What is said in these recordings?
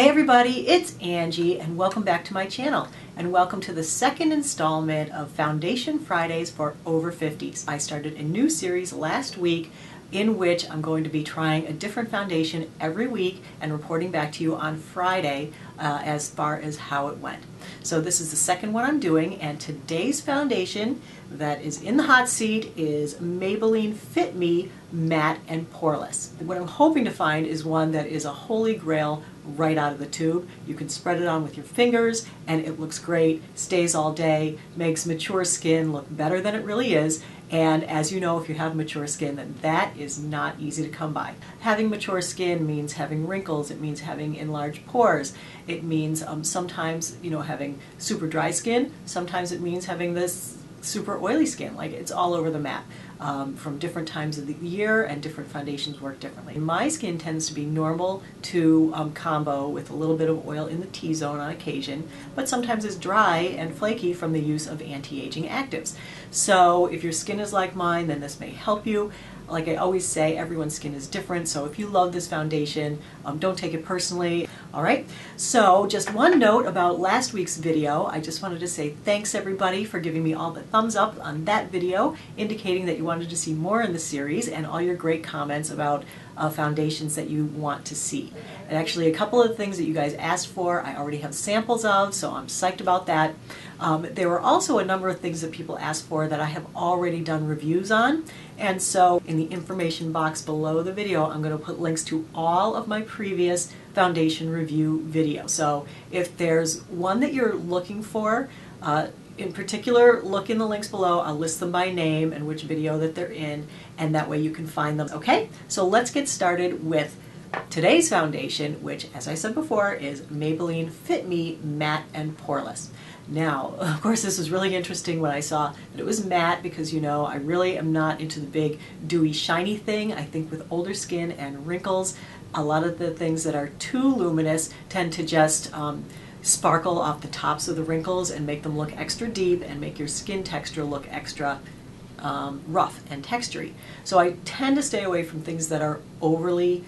Hey everybody, it's Angie and welcome back to my channel and welcome to the second installment of Foundation Fridays for over 50s. I started a new series last week in which I'm going to be trying a different foundation every week and reporting back to you on Friday as far as how it went. So this is the second one I'm doing, and today's foundation that is in the hot seat is Maybelline Fit Me Matte and Poreless. What I'm hoping to find is one that is a holy grail right out of the tube. You can spread it on with your fingers and it looks great, stays all day, makes mature skin look better than it really is. And as you know, if you have mature skin, then that is not easy to come by. Having mature skin means having wrinkles, it means having enlarged pores, it means sometimes, having super dry skin, sometimes it means having this super oily skin. Like, it's all over the map. From different times of the year, and different foundations work differently. My skin tends to be normal to combo with a little bit of oil in the T-zone on occasion, but sometimes it's dry and flaky from the use of anti-aging actives. So if your skin is like mine, then this may help you. Like I always say, everyone's skin is different, so if you love this foundation, don't take it personally. All right, so just one note about last week's video. I just wanted to say thanks everybody for giving me all the thumbs up on that video, indicating that you wanted to see more in the series, and all your great comments about foundations that you want to see. And actually a couple of the things that you guys asked for, I already have samples of, so I'm psyched about that. There were also a number of things that people asked for that I have already done reviews on, and so in the information box below the video I'm going to put links to all of my previous foundation review videos. So if there's one that you're looking for, in particular, look in the links below. I'll list them by name and which video that they're in, and that way you can find them. Okay, so let's get started with today's foundation, which, as I said before, is Maybelline Fit Me Matte and Poreless. Now, of course, this was really interesting when I saw that it was matte, because I really am not into the big dewy shiny thing. I think with older skin and wrinkles, a lot of the things that are too luminous tend to just sparkle off the tops of the wrinkles and make them look extra deep and make your skin texture look extra rough and textury. So I tend to stay away from things that are overly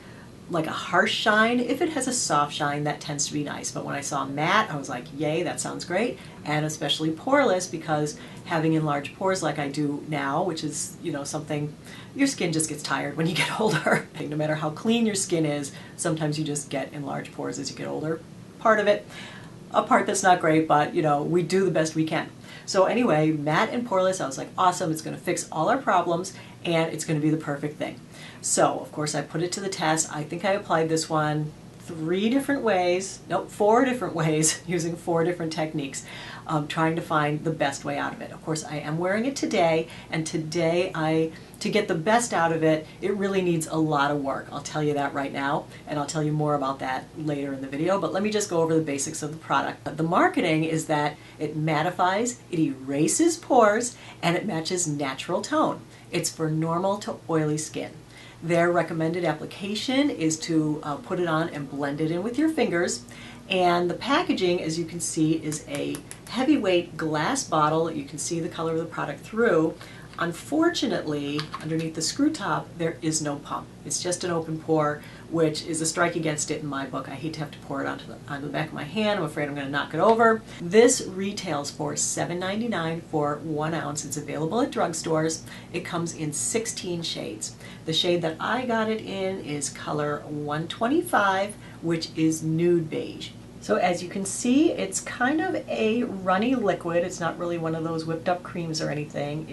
like a harsh shine. If it has a soft shine, that tends to be nice. But when I saw matte, I was like, yay, that sounds great. And especially poreless, because having enlarged pores like I do now, which is, something, your skin just gets tired when you get older. No matter how clean your skin is, sometimes you just get enlarged pores as you get older. Part of it. A part that's not great, but we do the best we can. So anyway, matte and poreless, I was like, awesome, it's going to fix all our problems and it's going to be the perfect thing. So of course I put it to the test. I think I applied this one 4 different ways, using 4 different techniques, trying to find the best way out of it. Of course, I am wearing it today, and today to get the best out of it, it really needs a lot of work. I'll tell you that right now, and I'll tell you more about that later in the video, but let me just go over the basics of the product. The marketing is that it mattifies, it erases pores, and it matches natural tone. It's for normal to oily skin. Their recommended application is to put it on and blend it in with your fingers. And the packaging, as you can see, is a heavyweight glass bottle. You can see the color of the product through. Unfortunately, underneath the screw top, there is no pump. It's just an open pour, which is a strike against it in my book. I hate to have to pour it onto the back of my hand. I'm afraid I'm going to knock it over. This retails for $7.99 for 1 ounce. It's available at drugstores. It comes in 16 shades. The shade that I got it in is color 125, which is nude beige. So as you can see, it's kind of a runny liquid. It's not really one of those whipped up creams or anything.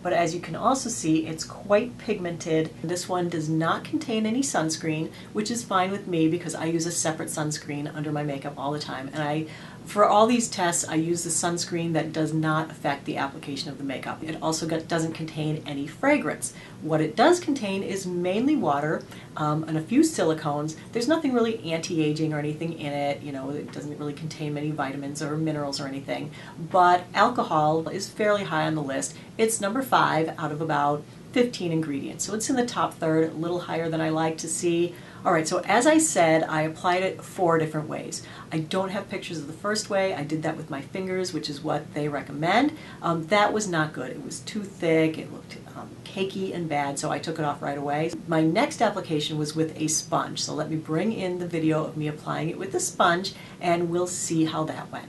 But as you can also see, it's quite pigmented. This one does not contain any sunscreen, which is fine with me because I use a separate sunscreen under my makeup all the time. And for all these tests, I use the sunscreen that does not affect the application of the makeup. It also doesn't contain any fragrance. What it does contain is mainly water and a few silicones. There's nothing really anti-aging or anything in it. It doesn't really contain many vitamins or minerals or anything. But alcohol is fairly high on the list. It's number 5 out of about 15 ingredients. So it's in the top third, a little higher than I like to see. Alright, so as I said, I applied it 4 different ways. I don't have pictures of the first way. I did that with my fingers, which is what they recommend. That was not good. It was too thick, it looked cakey and bad, so I took it off right away. My next application was with a sponge, so let me bring in the video of me applying it with the sponge and we'll see how that went.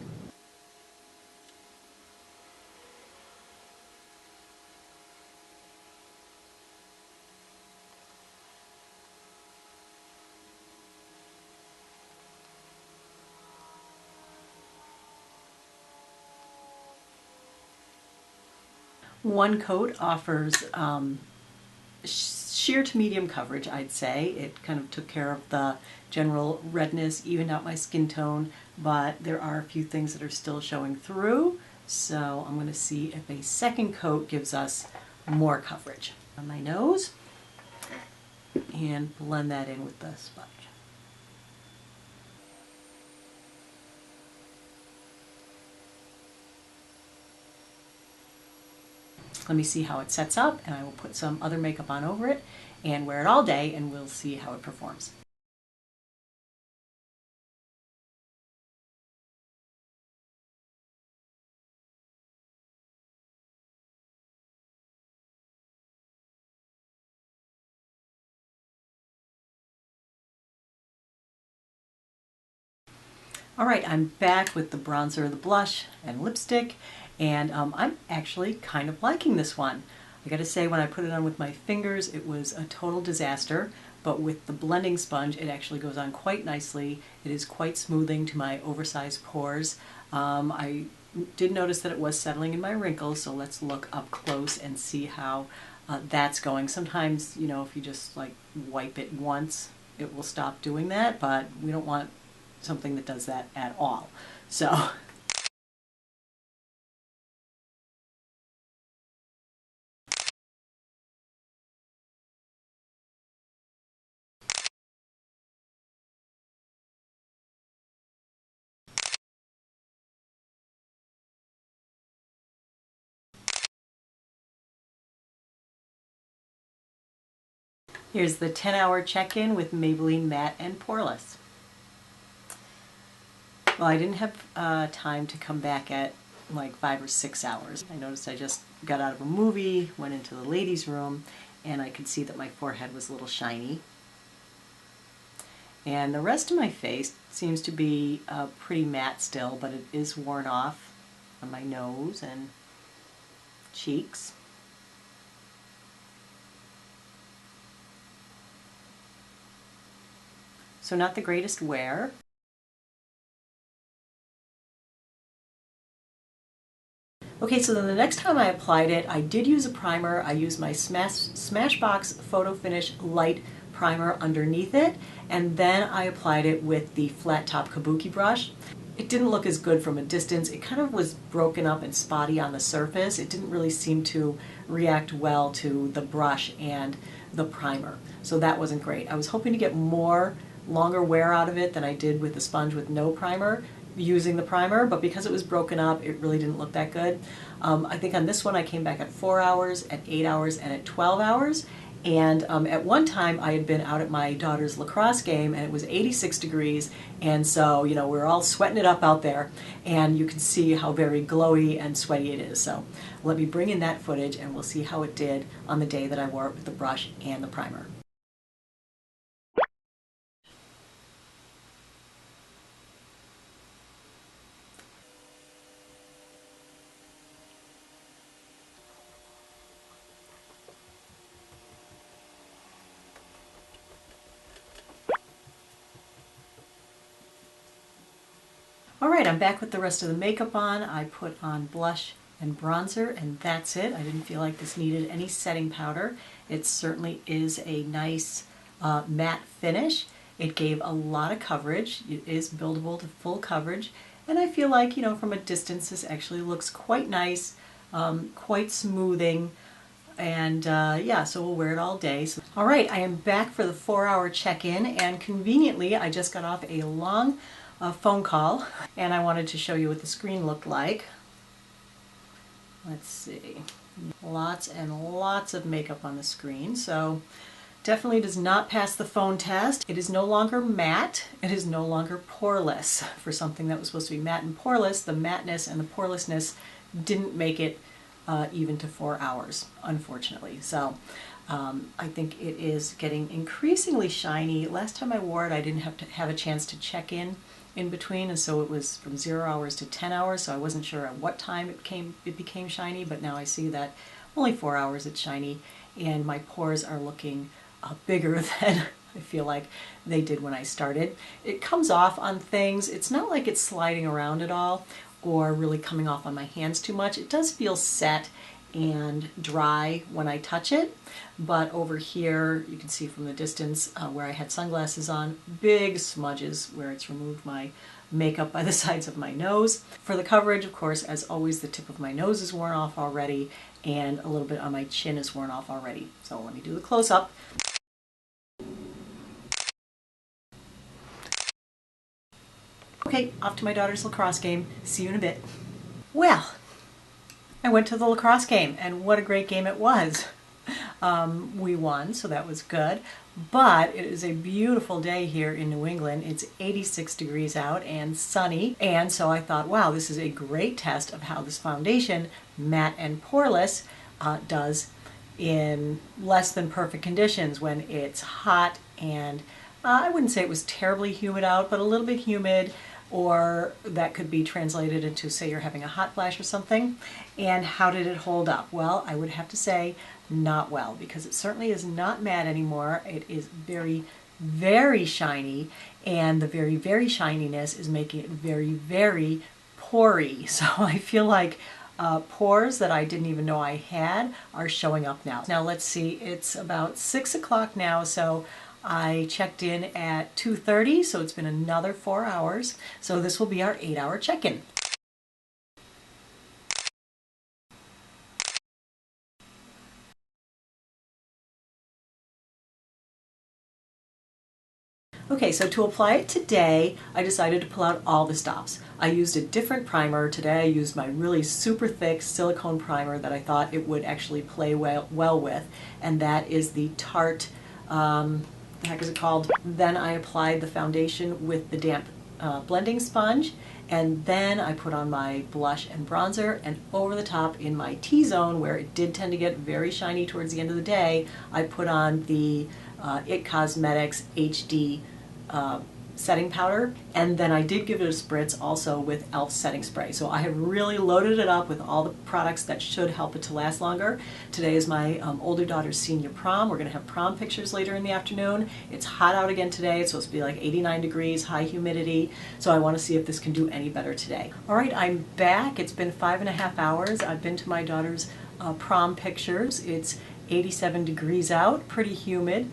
One coat offers sheer to medium coverage, I'd say. It kind of took care of the general redness, evened out my skin tone, but there are a few things that are still showing through. So I'm going to see if a second coat gives us more coverage. On my nose, and blend that in with the sponge. Let me see how it sets up, and I will put some other makeup on over it and wear it all day, and we'll see how it performs. Alright, I'm back with the bronzer, the blush, and lipstick, and I'm actually kind of liking this one. I gotta say, when I put it on with my fingers, it was a total disaster, but with the blending sponge, it actually goes on quite nicely. It is quite smoothing to my oversized pores. I did notice that it was settling in my wrinkles, so let's look up close and see how that's going. Sometimes, you know, if you just like wipe it once, it will stop doing that, but we don't want something that does that at all. So here's the 10-hour check-in with Maybelline Matte and Poreless. Well, I didn't have time to come back at like 5 or 6 hours. I noticed I just got out of a movie, went into the ladies' room, and I could see that my forehead was a little shiny. And the rest of my face seems to be pretty matte still, but it is worn off on my nose and cheeks. So not the greatest wear. Okay, so then the next time I applied it, I did use a primer. I used my Smashbox Photo Finish Light Primer underneath it, and then I applied it with the flat top kabuki brush. It didn't look as good from a distance. It kind of was broken up and spotty on the surface. It didn't really seem to react well to the brush and the primer, so that wasn't great. I was hoping to get longer wear out of it than I did with the sponge with no primer, using the primer, but because it was broken up, it really didn't look that good. I think on this one I came back at 4 hours, at 8 hours, and at 12 hours. And at one time I had been out at my daughter's lacrosse game and it was 86 degrees, and so, you know, we were all sweating it up out there, and you can see how very glowy and sweaty it is. So let me bring in that footage and we'll see how it did on the day that I wore it with the brush and the primer. Alright, I'm back with the rest of the makeup on. I put on blush and bronzer, and that's it. I didn't feel like this needed any setting powder. It certainly is a nice matte finish. It gave a lot of coverage. It is buildable to full coverage, and I feel like, you know, from a distance this actually looks quite nice, quite smoothing. And yeah, so we'll wear it all day. So, all right, I am back for the 4-hour check-in, and conveniently I just got off a long phone call, and I wanted to show you what the screen looked like. Let's see, lots and lots of makeup on the screen. So Definitely does not pass the phone test. It is no longer matte. It is no longer poreless. For something that was supposed to be matte and poreless, the matteness and the porelessness didn't make it even to 4 hours, unfortunately. So I think it is getting increasingly shiny. Last time I wore it, I didn't have to have a chance to check in between, and so it was from 0 hours to 10 hours, so I wasn't sure at what time it became shiny, but now I see that only 4 hours it's shiny, and my pores are looking bigger than I feel like they did when I started. It comes off on things. It's not like it's sliding around at all or really coming off on my hands too much. It does feel set and dry when I touch it, but over here you can see from the distance where I had sunglasses on, big smudges where it's removed my makeup by the sides of my nose. For the coverage, of course, as always, the tip of my nose is worn off already and a little bit on my chin is worn off already. So let me do the close-up. Okay, off to my daughter's lacrosse game. See you in a bit. Well, I went to the lacrosse game, and what a great game it was. We won, so that was good. But it is a beautiful day here in New England. It's 86 degrees out and sunny, and so I thought, wow, this is a great test of how this foundation, matte and poreless, does in less than perfect conditions when it's hot and I wouldn't say it was terribly humid out, but a little bit humid, or that could be translated into, say, you're having a hot flash or something. And how did it hold up? Well, I would have to say not well, because it certainly is not matte anymore. It is very, very shiny, and the very, very shininess is making it very, very pory. So I feel like pores that I didn't even know I had are showing up now. Now let's see, it's about 6 o'clock now, so I checked in at 2:30, so it's been another 4 hours. So this will be our 8-hour check-in. Okay, so to apply it today, I decided to pull out all the stops. I used a different primer. Today I used my really super thick silicone primer that I thought it would actually play well with, and that is the Tarte, the heck is it called? Then I applied the foundation with the damp blending sponge, and then I put on my blush and bronzer, and over the top in my T-zone, where it did tend to get very shiny towards the end of the day, I put on the It Cosmetics HD setting powder, and then I did give it a spritz also with e.l.f. setting spray. So I have really loaded it up with all the products that should help it to last longer. Today is my older daughter's senior prom. We're going to have prom pictures later in the afternoon. It's hot out again today. It's supposed to be like 89 degrees, high humidity, so I want to see if this can do any better today. All right, I'm back. It's been 5.5 hours. I've been to my daughter's prom pictures. It's 87 degrees out, pretty humid.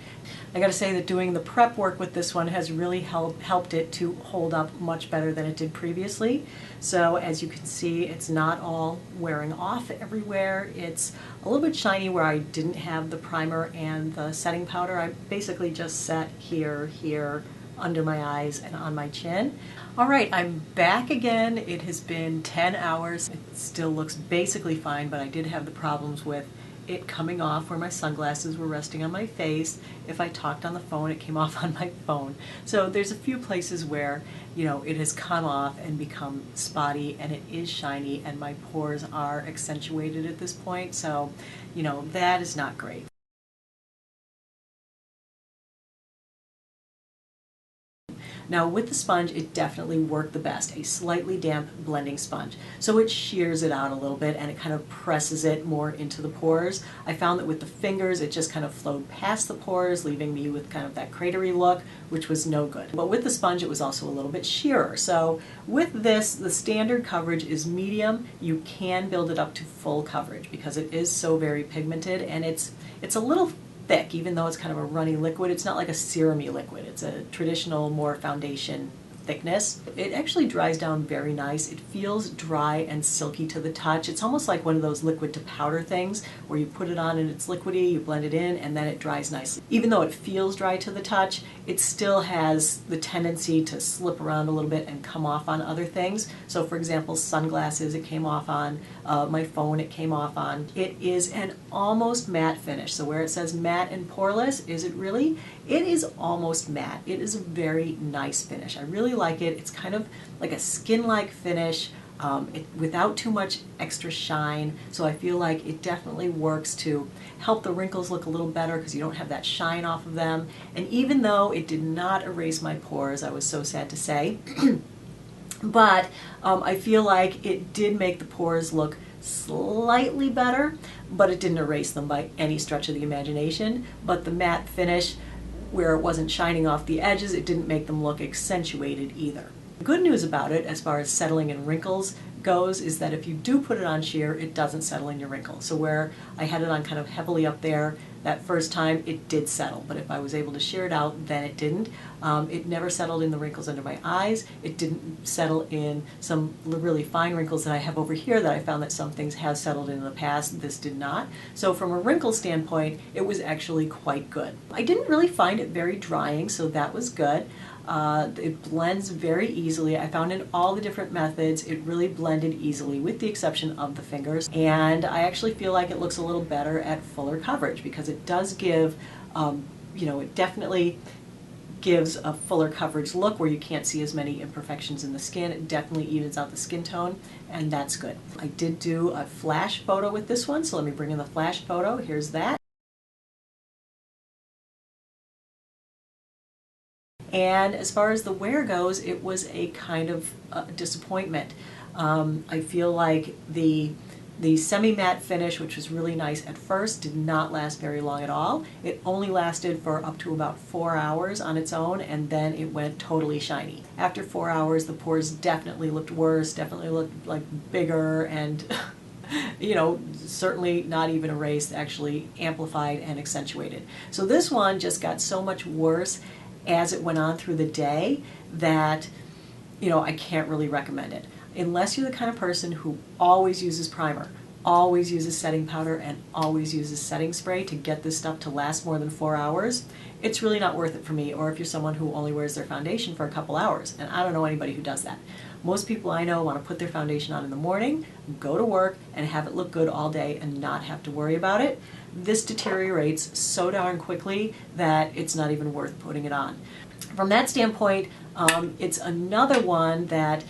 I gotta say that doing the prep work with this one has really helped it to hold up much better than it did previously. So as you can see, it's not all wearing off everywhere. It's a little bit shiny where I didn't have the primer and the setting powder. I basically just set here, under my eyes and on my chin. All right, I'm back again. It has been 10 hours. It still looks basically fine, but I did have the problems with it coming off where my sunglasses were resting on my face. If I talked on the phone, it came off on my phone. So there's a few places where, you know, it has come off and become spotty, and it is shiny, and my pores are accentuated at this point. So, you know, that is not great. Now with the sponge, it definitely worked the best, a slightly damp blending sponge. So it shears it out a little bit and it kind of presses it more into the pores. I found that with the fingers, it just kind of flowed past the pores, leaving me with kind of that cratery look, which was no good. But with the sponge, it was also a little bit sheerer. So with this, the standard coverage is medium. You can build it up to full coverage because it is so very pigmented, and it's a little thick, even though it's kind of a runny liquid. It's not like a serum-y liquid. It's a traditional, more foundation thickness. It actually dries down very nice. It feels dry and silky to the touch. It's almost like one of those liquid to powder things where you put it on and it's liquidy, you blend it in, and then it dries nicely. Even though it feels dry to the touch, it still has the tendency to slip around a little bit and come off on other things. So for example, sunglasses it came off on, my phone it came off on. It is an almost matte finish. So where it says matte and poreless, is it really? It is almost matte. It is a very nice finish. I really like it. It's kind of like a skin-like finish without too much extra shine. So I feel like it definitely works to help the wrinkles look a little better because you don't have that shine off of them. And even though it did not erase my pores, I was so sad to say, but I feel like it did make the pores look slightly better, but it didn't erase them by any stretch of the imagination. But the matte finish, where it wasn't shining off the edges, it didn't make them look accentuated either. The good news about it, as far as settling in wrinkles goes, is that if you do put it on sheer, it doesn't settle in your wrinkles. So where I had it on kind of heavily up there that first time, it did settle. But if I was able to sheer it out, then it didn't. It never settled in the wrinkles under my eyes. It didn't settle in some really fine wrinkles that I have over here that I found that some things have settled in the past. This did not. So from a wrinkle standpoint, it was actually quite good. I didn't really find it very drying, so that was good. It blends very easily. I found in all the different methods it really blended easily with the exception of the fingers, and I actually feel like it looks a little better at fuller coverage because it does give, it definitely gives a fuller coverage look where you can't see as many imperfections in the skin. It definitely evens out the skin tone, and that's good. I did do a flash photo with this one, so let me bring in the flash photo. Here's that. And as far as the wear goes, it was a kind of disappointment. I feel like the semi-matte finish, which was really nice at first, did not last very long at all. It only lasted for up to about 4 hours on its own, and then it went totally shiny. After 4 hours, the pores definitely looked worse, definitely looked like bigger, and certainly not even erased, actually amplified and accentuated. So this one just got so much worse as it went on through the day that, I can't really recommend it. Unless you're the kind of person who always uses primer, always uses setting powder, and always uses setting spray to get this stuff to last more than 4 hours, it's really not worth it for me. Or if you're someone who only wears their foundation for a couple hours, and I don't know anybody who does that. Most people I know want to put their foundation on in the morning, go to work, and have it look good all day and not have to worry about it. This deteriorates so darn quickly that it's not even worth putting it on. From that standpoint, it's another one that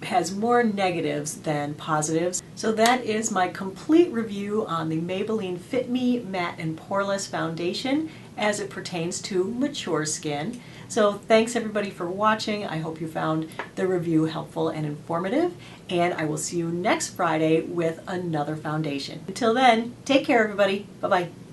has more negatives than positives. So that is my complete review on the Maybelline Fit Me Matte and Poreless Foundation as it pertains to mature skin. So thanks everybody for watching. I hope you found the review helpful and informative, and I will see you next Friday with another foundation. Until then, take care everybody. Bye-bye.